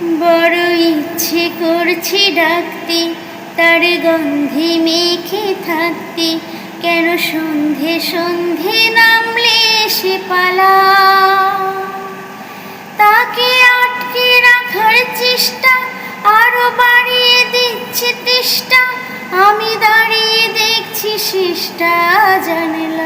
বড় ইচ্ছে করছে ডাকতে, তার গন্ধে মেখে থাকতে, কেন সন্ধে সন্ধে নামলে সে পালা। তাকে আটকে রাখার চেষ্টা আরো বাড়িয়ে দিচ্ছে তেষ্টা, আমি দাঁড়িয়ে দেখছি শেষটা জানলা।